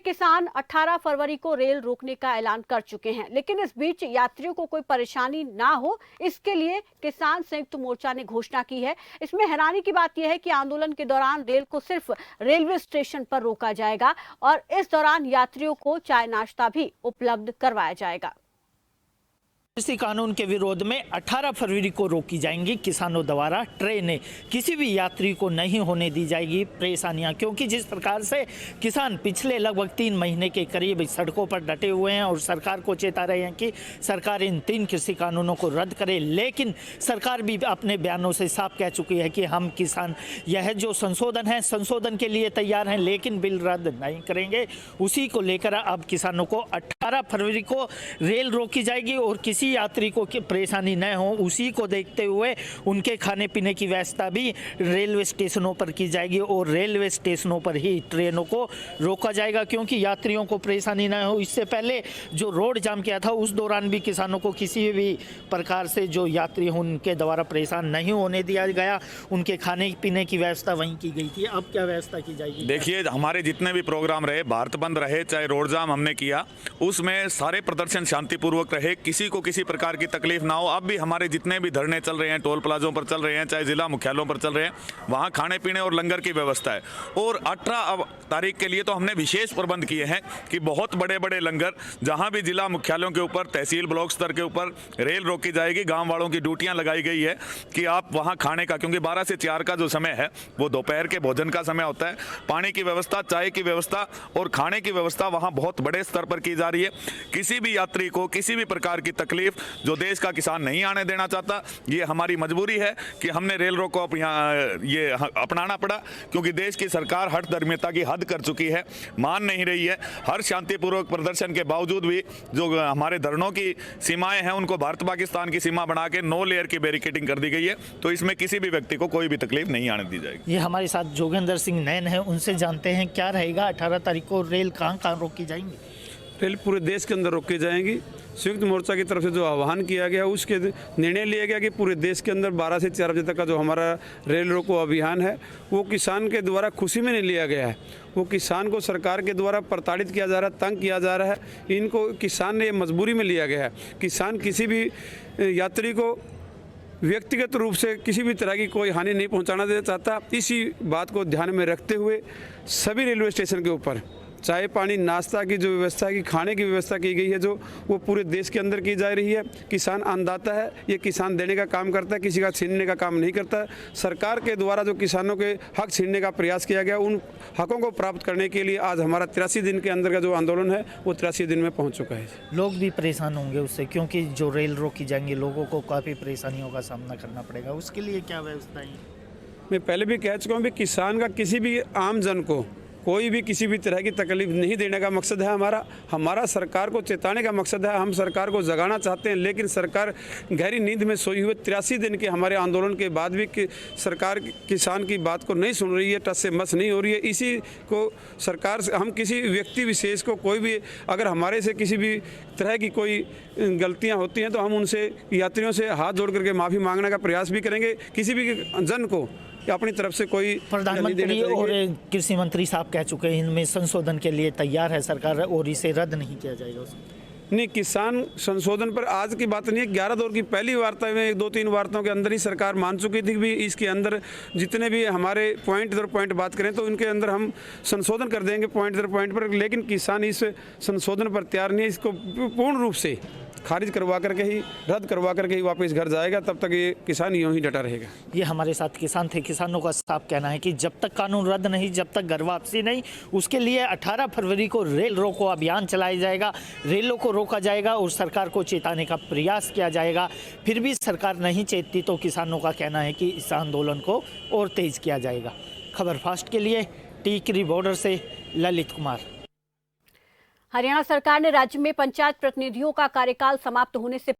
किसान 18 फरवरी को रेल रोकने का ऐलान कर चुके हैं, लेकिन इस बीच यात्रियों को कोई परेशानी ना हो, इसके लिए किसान संयुक्त मोर्चा ने घोषणा की है। इसमें हैरानी की बात यह है कि आंदोलन के दौरान रेल को सिर्फ रेलवे स्टेशन पर रोका जाएगा और इस दौरान यात्रियों को चाय नाश्ता भी उपलब्ध करवाया जाएगा। कृषि कानून के विरोध में 18 फरवरी को रोकी जाएंगी किसानों द्वारा ट्रेनें। किसी भी यात्री को नहीं होने दी जाएगी परेशानियां, क्योंकि जिस प्रकार से किसान पिछले लगभग 3 महीने के करीब सड़कों पर डटे हुए हैं और सरकार को चेता रहे हैं कि सरकार इन 3 कृषि कानूनों को रद्द करे, लेकिन सरकार भी अपने बयानों से साफ कह चुकी है कि हम किसान यह जो संशोधन है संशोधन के लिए तैयार हैं, लेकिन बिल रद्द नहीं करेंगे। उसी को लेकर अब किसानों को 18 फरवरी को रेल रोकी जाएगी और किसी यात्री को परेशानी न हो, उसी को देखते हुए उनके खाने पीने की व्यवस्था भी रेलवे स्टेशनों पर की जाएगी और रेलवे स्टेशनों पर ही ट्रेनों को रोका जाएगा, क्योंकि यात्रियों को परेशानी न हो। इससे पहले जो रोड जाम किया था उस दौरान भी किसानों को किसी भी प्रकार से जो यात्री हों उनके द्वारा परेशान नहीं होने दिया गया, उनके खाने पीने की व्यवस्था वहीं की गई थी। अब क्या व्यवस्था की जाएगी? देखिए, हमारे जितने भी प्रोग्राम रहे, भारत बंद रहे, चाहे रोड जाम हमने किया, उसमें सारे प्रदर्शन शांतिपूर्वक रहे, किसी को किसी प्रकार की तकलीफ ना हो। अब भी हमारे जितने भी धरने चल रहे हैं, टोल प्लाजों पर चल रहे हैं, चाहे जिला मुख्यालयों पर चल रहे हैं, वहाँ खाने पीने और लंगर की व्यवस्था है। और 18 तारीख के लिए तो हमने विशेष प्रबंध किए हैं कि बहुत बड़े बड़े लंगर, जहाँ भी जिला मुख्यालयों के ऊपर, तहसील ब्लॉक स्तर के ऊपर रेल रोकी जाएगी, गाँव वालों की ड्यूटियाँ लगाई गई है कि आप वहाँ खाने का, क्योंकि 12 से 4 का जो समय है वो दोपहर के भोजन का समय होता है, पानी की व्यवस्था, चाय की व्यवस्था और खाने की व्यवस्था वहाँ बहुत बड़े स्तर पर की जा रही है। किसी भी यात्री को किसी भी प्रकार की तकलीफ जो देश का किसान नहीं आने देना चाहता, ये हमारी मजबूरी है कि हमने रेल रोको ये अपनाना पड़ा, क्योंकि देश की सरकार हठधर्मिता की हद कर चुकी है, मान नहीं रही है। हर शांतिपूर्वक प्रदर्शन के बावजूद भी जो हमारे धरनों की सीमाएं हैं उनको भारत पाकिस्तान की सीमा बना के 9 लेयर की बैरिकेडिंग कर दी गई है, तो इसमें किसी भी व्यक्ति को कोई भी तकलीफ नहीं आने दी जाएगी। ये हमारे साथ जोगेंद्र सिंह नैन है, उनसे जानते हैं क्या रहेगा 18 तारीख को रेल कहाँ रोकी जाएंगी? रेल पूरे देश के अंदर रोकी जाएंगी। संयुक्त मोर्चा की तरफ से जो आह्वान किया गया उसके निर्णय लिया गया कि पूरे देश के अंदर 12 से 4 बजे तक का जो हमारा रेल रोको अभियान है वो किसान के द्वारा खुशी में नहीं लिया गया है, वो किसान को सरकार के द्वारा प्रताड़ित किया जा रहा है, तंग किया जा रहा है। इनको किसान ने मजबूरी में लिया गया है। किसान किसी भी यात्री को व्यक्तिगत रूप से किसी भी तरह की कोई हानि नहीं पहुँचाना देना चाहता। इसी बात को ध्यान में रखते हुए सभी रेलवे स्टेशन के ऊपर चाय पानी नाश्ता की जो व्यवस्था की, खाने की व्यवस्था की गई है, जो वो पूरे देश के अंदर की जा रही है। किसान अन्नदाता है, ये किसान देने का काम करता है, किसी का छीनने का काम नहीं करता। सरकार के द्वारा जो किसानों के हक छीनने का प्रयास किया गया, उन हकों को प्राप्त करने के लिए आज हमारा 83 दिन के अंदर का जो आंदोलन है वो 83 दिन में पहुँच चुका है। लोग भी परेशान होंगे उससे, क्योंकि जो रेल रोकी जाएंगी लोगों को काफ़ी परेशानियों का सामना करना पड़ेगा, उसके लिए क्या व्यवस्था है? मैं पहले भी कह चुका हूँ कि किसान का किसी भी आम जन को कोई भी किसी भी तरह की तकलीफ नहीं देने का मकसद है हमारा सरकार को चेताने का मकसद है। हम सरकार को जगाना चाहते हैं, लेकिन सरकार गहरी नींद में सोई हुए 83 दिन के हमारे आंदोलन के बाद भी सरकार किसान की बात को नहीं सुन रही है, टस से मस नहीं हो रही है। इसी को सरकार से हम किसी व्यक्ति विशेष को कोई भी अगर हमारे से किसी भी तरह की कोई गलतियाँ होती हैं तो हम उनसे यात्रियों से हाथ जोड़ करके माफ़ी मांगने का प्रयास भी करेंगे। किसी भी जन को अपनी तरफ से कोई प्रधानमंत्री और कृषि मंत्री साहब कह चुके हैं इनमें संशोधन के लिए तैयार है सरकार और इसे रद्द नहीं किया जाएगा। नहीं, किसान संशोधन पर आज की बात नहीं है। 11 दौर की पहली वार्ता में 2-3 वार्ताओं के अंदर ही सरकार मान चुकी थी भी इसके अंदर जितने भी हमारे पॉइंट दर पॉइंट बात करें तो इनके अंदर हम संशोधन कर देंगे पॉइंट दर पॉइंट पर, लेकिन किसान इस संशोधन पर तैयार नहीं है। इसको पूर्ण रूप से खारिज करवा करके ही, रद्द करवा करके ही वापस घर जाएगा, तब तक ये किसान यूँ ही डटा रहेगा। ये हमारे साथ किसान थे। किसानों का साफ कहना है कि जब तक कानून रद्द नहीं, जब तक घर वापसी नहीं, उसके लिए 18 फरवरी को रेल रोको अभियान चलाया जाएगा, रेलों को रोका जाएगा और सरकार को चेताने का प्रयास किया जाएगा। फिर भी सरकार नहीं चेतती तो किसानों का कहना है कि इस आंदोलन को और तेज किया जाएगा। खबर फास्ट के लिए टीकरी बॉर्डर से ललित कुमार। हरियाणा सरकार ने राज्य में पंचायत प्रतिनिधियों का कार्यकाल समाप्त होने से